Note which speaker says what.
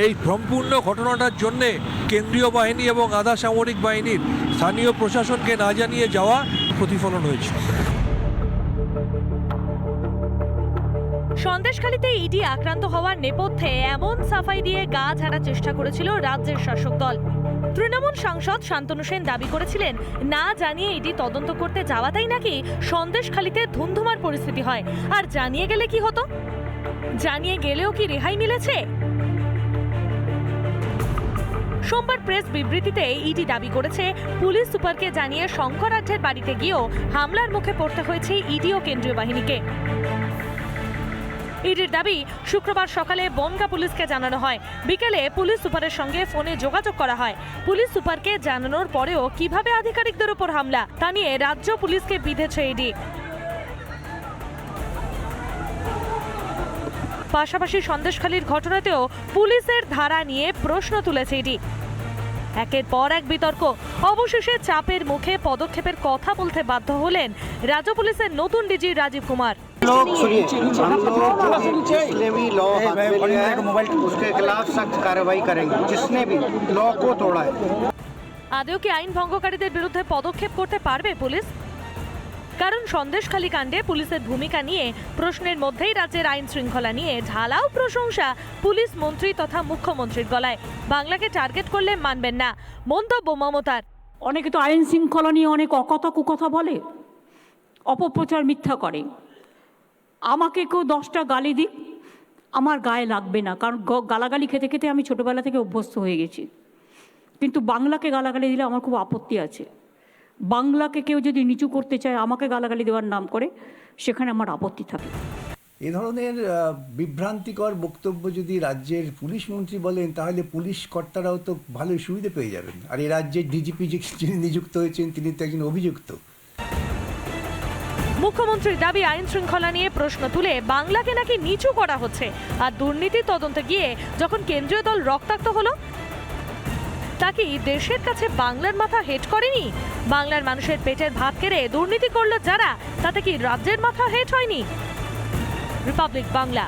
Speaker 1: এই সম্পূর্ণ ঘটনাটার জন্যে কেন্দ্রীয় বাহিনী এবং আধা সামরিক বাহিনীর স্থানীয় প্রশাসনকে না জানিয়ে যাওয়া প্রতিফলন হয়েছে।
Speaker 2: সন্দেশখালীতে ইডি আক্রান্ত হওয়ার নেপথ্যে এমন সাফাই দিয়ে গা ঝাড়ার চেষ্টা করেছিল রাজ্যের শাসক দল। তৃণমূল সাংসদ শান্তনু সেন দাবি করেছিলেন, না জানিয়ে ইডি তদন্ত করতে যাওয়াতেই নাকি সন্দেশখালীতে ধুমধুমার পরিস্থিতি হয়। আর জানিয়ে গেলে কি হতো? জানিয়ে গেলেও কি রেহাই মিলেছে? সোমবার প্রেস বিবৃতিতে ইডি দাবি করেছে, পুলিশ সুপারকে জানিয়ে শঙ্করাঢ্যের বাড়িতে গিয়েও হামলার মুখে পড়তে হয়েছে ইডি ও কেন্দ্রীয় বাহিনীকে। ইডির দাবি, শুক্রবার সকালে বনগাঁ পুলিশকে জানানো হয়, বিকেলে পুলিশ সুপারের সঙ্গে ফোনে যোগাযোগ করা হয়। পুলিশ সুপারকে জানানোর পরেও কিভাবে আধিকারিকদের উপর হামলা তা নিয়ে রাজ্য পুলিশকে বিঁধেছে ইডি। পাশাপাশি সন্দেশখালীর ঘটনাতেও পুলিশের ধারা নিয়ে প্রশ্ন তুলেছে ইডি। একের পর এক বিতর্ক, অবশেষে চাপের মুখে পদক্ষেপের কথা বলতে বাধ্য হলেন রাজ্য পুলিশের নতুন ডিজি রাজীব কুমার।
Speaker 3: लोग सुनिए, हम लोग जिसने भी लॉ हाथ में लिया है उसके खिलाफ सख्त कार्रवाई करेंगे, जिसने भी लॉ को तोड़ा है।
Speaker 2: আদৌ কি আইন ভঙ্গকারীদের বিরুদ্ধে পদক্ষেপ করতে পারবে পুলিশ? কারণ সন্দেশখালী কাণ্ডে পুলিশের ভূমিকা নিয়ে প্রশ্নের মধ্যেই রাজ্যের আইন শৃঙ্খলা নিয়ে ঢালাও প্রশংসা পুলিশ মন্ত্রী তথা মুখ্যমন্ত্রীর গলায়। বাংলাকে টার্গেট করলে মানবেন না, মন্তব্য মমতার।
Speaker 4: অনেকে তো আইন শৃঙ্খলা নিয়ে অনেক অকথা কুকথা বলে, অপপ্রচার মিথ্যা করে। আমাকে কেউ 10টা গালি দিক, আমার গায়ে লাগবে না, কারণ গালাগালি খেতে খেতে আমি ছোটোবেলা থেকে অভ্যস্ত হয়ে গেছি। কিন্তু বাংলাকে গালাগালি দিলে আমার খুব আপত্তি আছে। বাংলাকে কেউ যদি নিচু করতে চায়, আমাকে গালাগালি দেওয়ার নাম করে, সেখানে আমার আপত্তি থাকে।
Speaker 5: এ ধরনের বিভ্রান্তিকর বক্তব্য যদি রাজ্যের পুলিশ মন্ত্রী বলেন, তাহলে পুলিশ কর্তারাও তো ভালোই সুবিধা পেয়ে যাবেন। আর এই রাজ্যের ডিজিপি যিনি নিযুক্ত হয়েছেন, তিনি তো একজন অভিযুক্ত।
Speaker 2: মুখ্যমন্ত্রীর দাবি, আইন শৃঙ্খলা নিয়ে প্রশ্ন তুলে বাংলাকে নাকি নিচু করা হচ্ছে। আর দুর্নীতি তদন্তে গিয়ে যখন কেন্দ্রীয় দল রক্তাক্ত হলো, তা কি দেশের কাছে বাংলার মাথা হেট করেনি? বাংলার মানুষের পেটের ভাত কেড়ে দুর্নীতি করলো যারা, তাতে কি রাজ্যের মাথা হেট হয়নি? রিপাবলিক বাংলা।